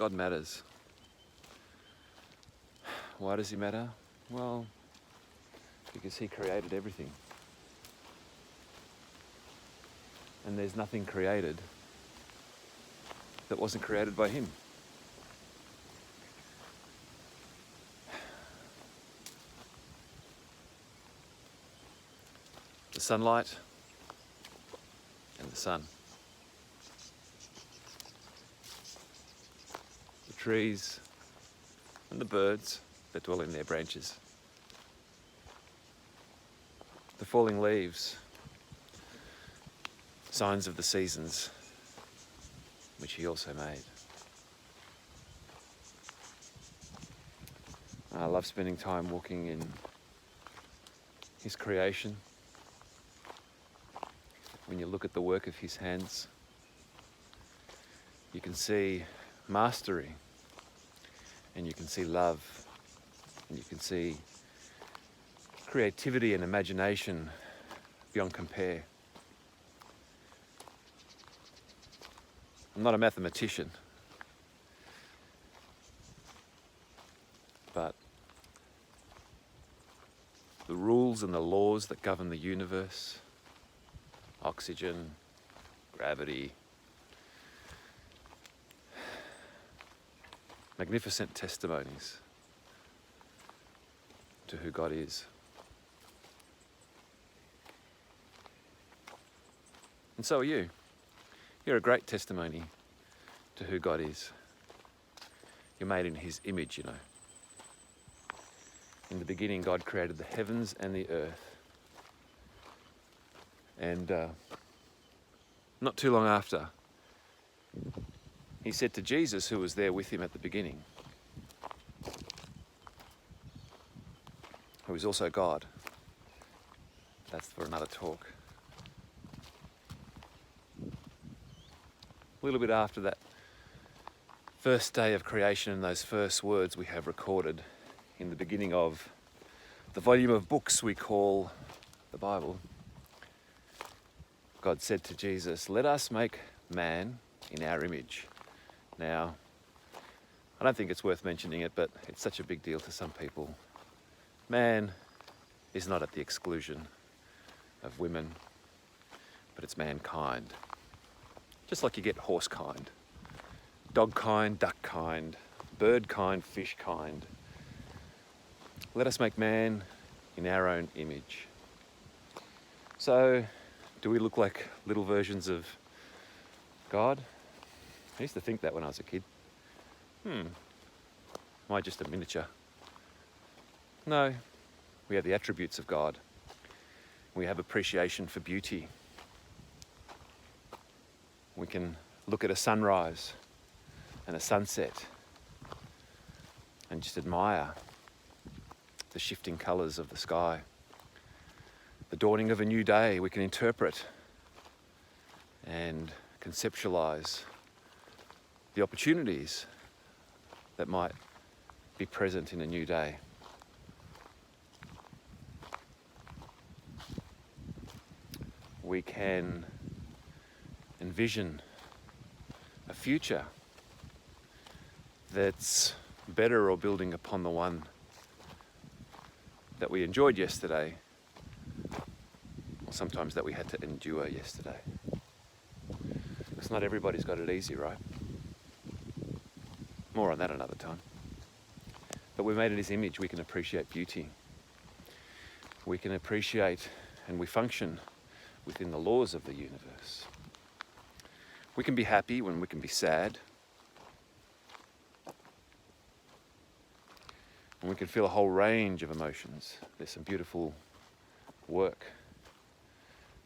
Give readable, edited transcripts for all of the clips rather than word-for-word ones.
God matters. Why does he matter? Well, because he created everything. And there's nothing created that wasn't created by him. The sunlight and the sun. The trees and the birds that dwell in their branches. The falling leaves, signs of the seasons, which he also made. I love spending time walking in his creation. When you look at the work of his hands, you can see mastery, and you can see love, and you can see creativity and imagination beyond compare. I'm not a mathematician, but the rules and the laws that govern the universe, oxygen, gravity, magnificent testimonies to who God is. And so are you. You're a great testimony to who God is. You're made in his image, you know. In the beginning, God created the heavens and the earth. And not too long after, he said to Jesus, who was there with him at the beginning, who is also God. That's for another talk. A little bit after that first day of creation and those first words we have recorded in the beginning of the volume of books we call the Bible, God said to Jesus, "Let us make man in our image." Now, I don't think it's worth mentioning it, but it's such a big deal to some people. Man is not at the exclusion of women, but it's mankind. Just like you get horse kind, dog kind, duck kind, bird kind, fish kind. Let us make man in our own image. So, do we look like little versions of God? I used to think that when I was a kid. Am I just a miniature? No, we have the attributes of God. We have appreciation for beauty. We can look at a sunrise and a sunset and just admire the shifting colours of the sky. The dawning of a new day, we can interpret and conceptualise the opportunities that might be present in a new day. We can envision a future that's better or building upon the one that we enjoyed yesterday, or sometimes that we had to endure yesterday. Because not everybody's got it easy, right? More on that another time. But we're made in his image. We can appreciate beauty. We can appreciate and we function within the laws of the universe. We can be happy when we can be sad. And we can feel a whole range of emotions. There's some beautiful work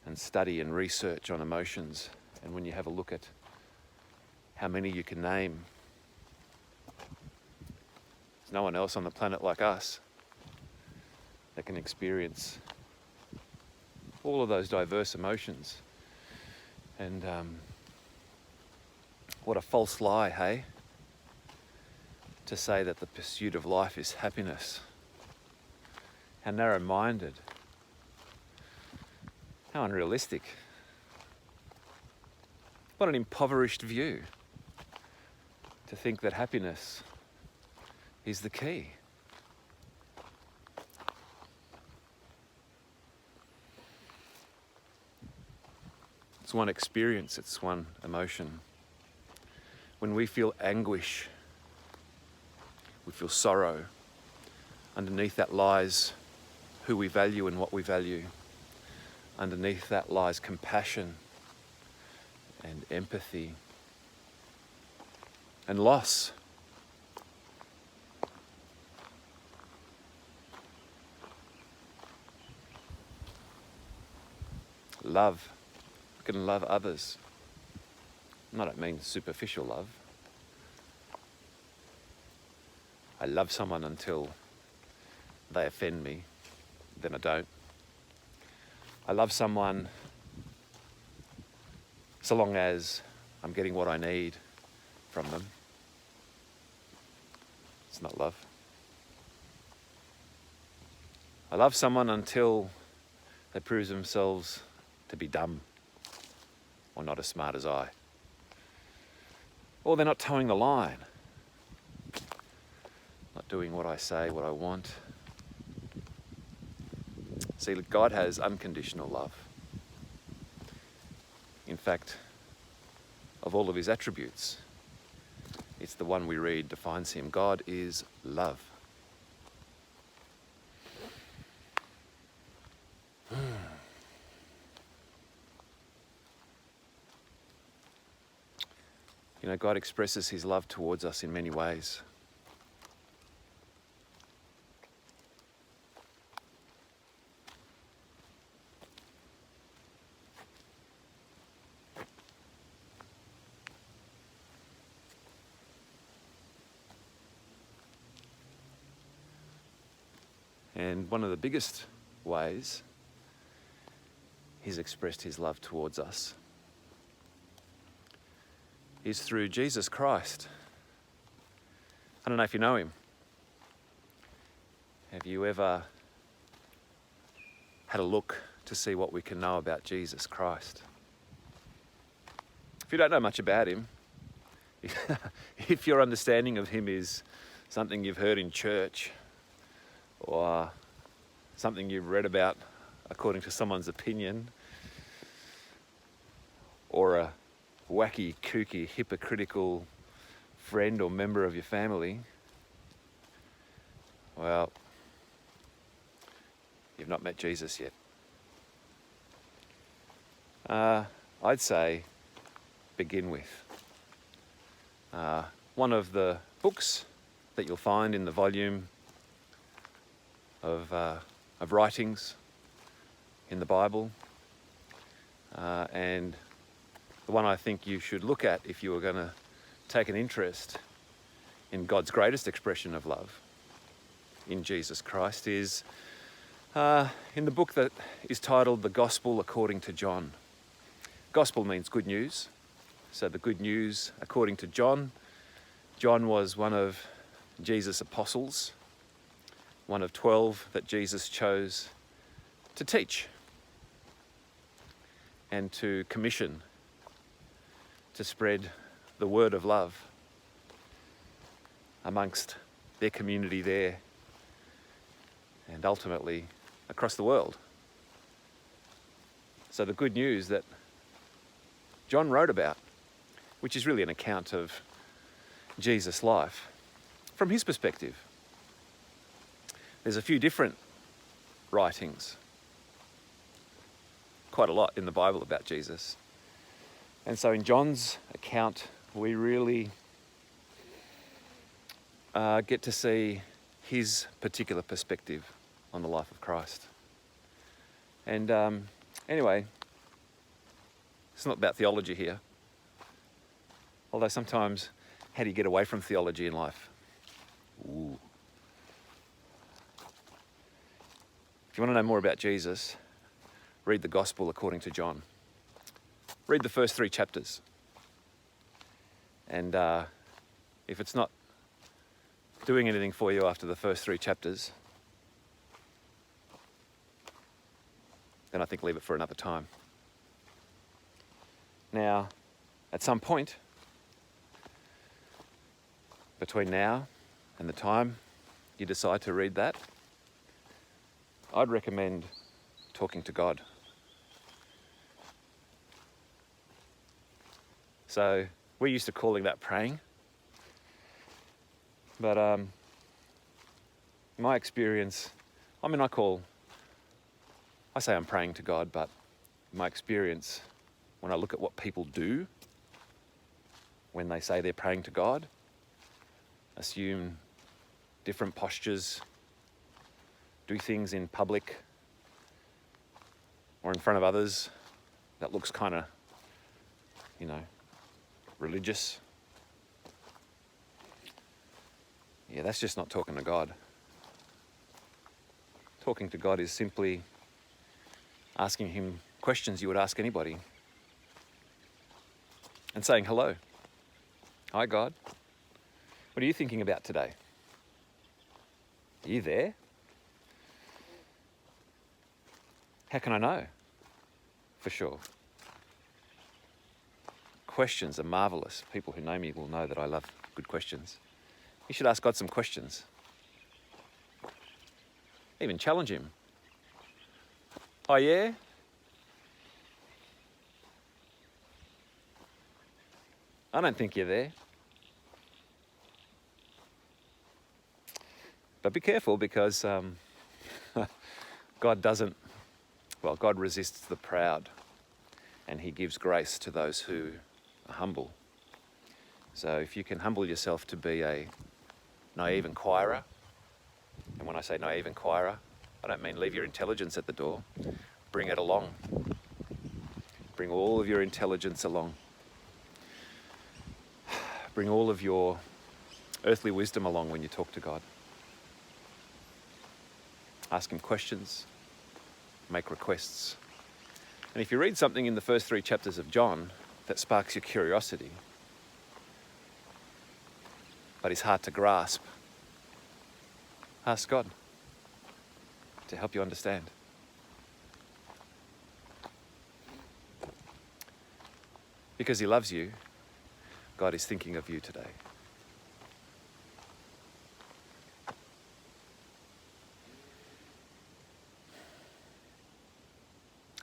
and study and research on emotions. And when you have a look at how many you can name, there's no one else on the planet like us that can experience all of those diverse emotions. And what a false lie, hey? To say that the pursuit of life is happiness. How narrow-minded. How unrealistic. What an impoverished view. to think that happiness is the key. It's one experience, it's one emotion. When we feel anguish, we feel sorrow. Underneath that lies who we value and what we value. Underneath that lies compassion and empathy and loss. Love. We can love others. I don't mean superficial love. I love someone until they offend me, then I don't. I love someone so long as I'm getting what I need from them. It's not love. I love someone until they prove themselves to be dumb or not as smart as I. Or they're not towing the line. Not doing what I say, what I want. See, God has unconditional love. In fact, of all of his attributes, it's the one we read defines him. God is love. You know, God expresses his love towards us in many ways. And one of the biggest ways he's expressed his love towards us is through Jesus Christ. I don't know if you know him. Have you ever had a look to see what we can know about Jesus Christ? If you don't know much about him, if your understanding of him is something you've heard in church or something you've read about according to someone's opinion, or a wacky, kooky, hypocritical friend or member of your family, well, you've not met Jesus yet. I'd say begin with one of the books that you'll find in the volume of writings in the Bible, and the one I think you should look at if you were going to take an interest in God's greatest expression of love, in Jesus Christ, is in the book that is titled The Gospel According to John. Gospel means good news. So the good news according to John. John was one of Jesus' apostles, one of 12 that Jesus chose to teach and to commission to spread the word of love amongst their community there and ultimately across the world. So the good news that John wrote about, which is really an account of Jesus' life from his perspective. There's a few different writings, quite a lot in the Bible about Jesus. And so in John's account, we really get to see his particular perspective on the life of Christ. And anyway, it's not about theology here. Although sometimes, how do you get away from theology in life? Ooh. If you want to know more about Jesus, read the Gospel according to John. Read the first 3 chapters. And if it's not doing anything for you after the first 3 chapters, then I think leave it for another time. Now, at some point, between now and the time you decide to read that, I'd recommend talking to God. So we're used to calling that praying, but my experience, I say I'm praying to God, but my experience, when I look at what people do when they say they're praying to God, assume different postures, do things in public or in front of others that looks kind of, religious. Yeah, that's just not talking to God. Talking to God is simply asking him questions you would ask anybody and saying hello. Hi, God. What are you thinking about today? Are you there? How can I know for sure? Questions are marvelous. People who know me will know that I love good questions. You should ask God some questions. Even challenge him. Oh yeah? I don't think you're there. But be careful, because God resists the proud, and he gives grace to those who are humble. So if you can humble yourself to be a naive inquirer, and when I say naive inquirer, I don't mean leave your intelligence at the door. Bring it along. Bring all of your intelligence along. Bring all of your earthly wisdom along when you talk to God. Ask him questions, make requests. And if you read something in the first 3 chapters of John that sparks your curiosity, but is hard to grasp, ask God to help you understand. Because he loves you, God is thinking of you today.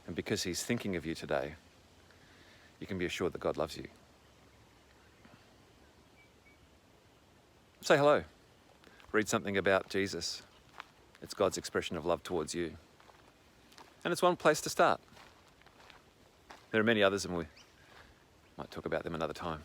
And because he's thinking of you today, you can be assured that God loves you. Say hello. Read something about Jesus. It's God's expression of love towards you. And it's one place to start. There are many others, and we might talk about them another time.